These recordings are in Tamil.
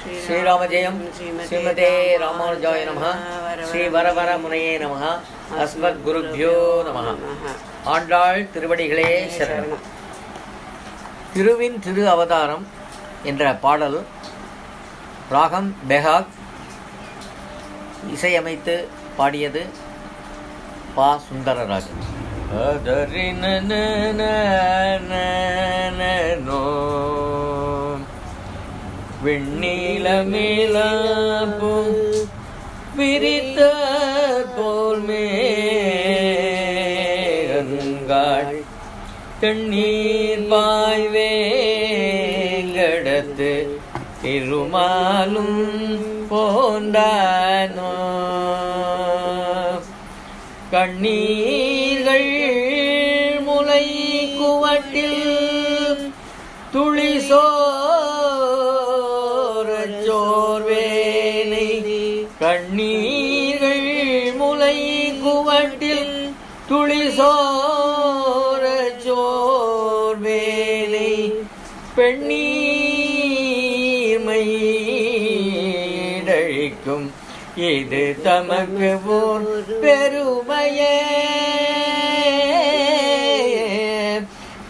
ஸ்ரீராம ஜெயம். ஸ்ரீமதே ராமானுஜாய நமஹ. ஸ்ரீ வரவர முனையே நமஹ. அஸ்மத் குருப்யோ நமஹ. ஆண்டாள் திருவடிகளே சரணம். திருவின் திரு அவதாரம் என்ற பாடல் ராகம் பெஹாக், இசையமைத்து பாடியது பா. சுந்தரராஜன். வெண்ணீலமேலாப்பும் விரித்த போல் மேங்காள் கண்ணீர் பாய்வேங்கடத்து திருமாலும் போந்தானோ கண்ணீர்கள் முலை குவட்டில் துளிசோர்வேனை கண்ணீர்கள் முலை குவட்டில் துளிசோர்வேனை பெண்ணீர்மையழிக்கும் இது தமக்கு ஓர் பெருமையே.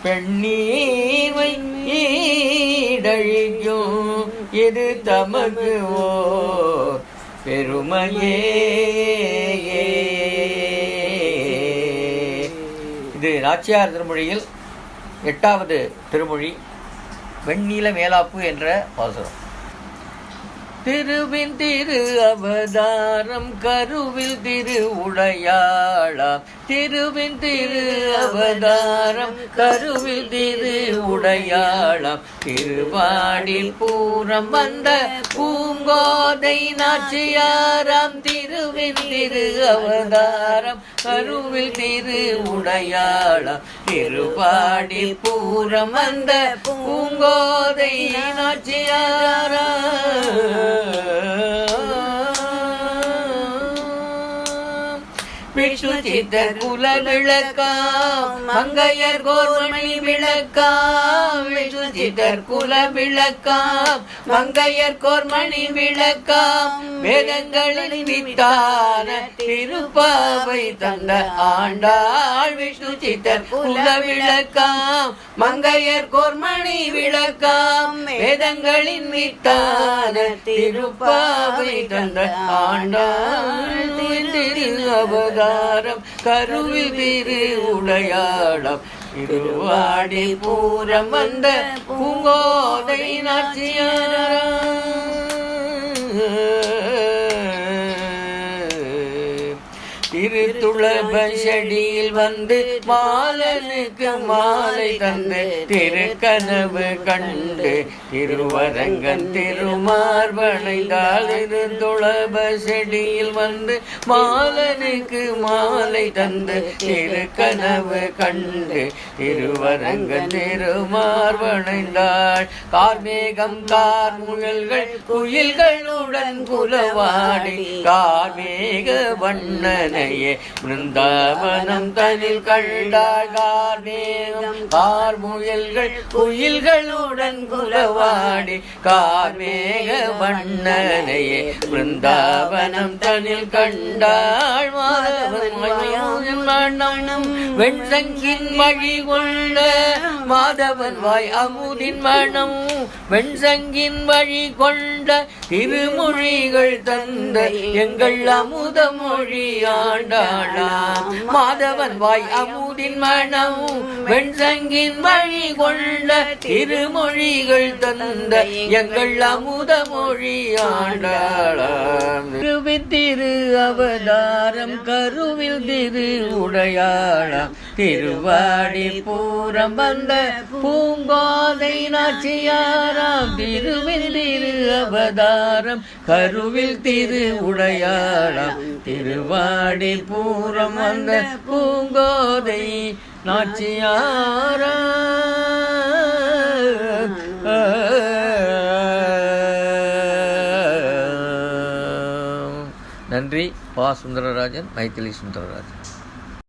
பெண்ணீர்மை ஈடழிக்கும் இது தமக்கு ஓர் பெருமையே. இது நாச்சியார் திருமொழியில் 8வது திருமொழி, வெண்ணீல மேலாப்பு என்ற பாசுரம். திருவின் திரு அவதாரம் கருவில் திரு உடையாளாம். திருவின் திரு அவதாரம் கருவில் திரு உடையாளாம். திருவாடில் பூரம் வந்த பூங்கோதை நாச்சியாராம். திருவின் திரு அவதாரம் கருவில் திரு உடையாளாம். திருவாடில் பூரம் வந்த பூங்கோதை நாச்சியாராம். விஷ்ணு சித்தர் குல விளக்காம் மங்கையர் கோர்மணி விளக்காம். விஷ்ணு சித்தர் குல விளக்காம் மங்கையர் கோர்மணி விளக்காம். வேதங்களின் வித்தான திருப்பாவை தந்த ஆண்டாள். விஷ்ணு சித்தர் குல விளக்காம் மங்கையர் கோர்மணி விளக்காம். வேதங்களின் வித்தான திருப்பாவை தந்த ஆண்டாள். திரு அவதாரம் கருவில் திரு உடையாளாம். திருவாடி பூரம் வந்த பூங்கோதை நாச்சியாராம். திருத்துளப செடியில் வந்து மாலனுக்கு மாலை தந்து திருக்கனவு கண்டு திருவரங்கன் திருமார்பணைந்தாள். திருத்துளப செடியில் வந்து மாலனுக்கு மாலை தந்து திருக்கனவு கண்டு திருவரங்கன் திருமார்பணைந்தாள். கார்மேகம் கார்முயல்கள் குயில்களுடன் குலவாடி கார்மேக வண்ணனை பிருந்தாவனம் தனில் கண்டாள். கார்மேகம் கார்முயல்கள் குயில்களுடன் குலவாடி கார்மேக வண்ணனையே பிருந்தாவனம் தனில் கண்டாள். மாதவன் மணம் வெண்சங்கின் வழி கொண்ட மாதவன் வாய் அமுதின் மணம். வெண்சங்கின் வழி கொண்ட திருமொழிகள் தந்த எங்கள் அமுத மொழி ஆண்டாளாம். மாதவன் வாய் அமுதின் மணம் வெண்சங்கின் வழி கொண்ட திருமொழிகள் தந்த எங்கள் அமுத மொழி ஆண்டாளாம். திருவின் திரு அவதாரம் கருவில் திரு உடையாளாம். திருவாடி பூரம் வந்த பூங்கோதை நாச்சியாராம். திருவின் திரு அவதாரம் கருவில் திரு உடையாளாம். திருவாடி பூரம் வந்த பூங்கோதை நாச்சியாராம். நன்றி. பா. சுந்தரராஜன், மைதிலி சுந்தரராஜன்.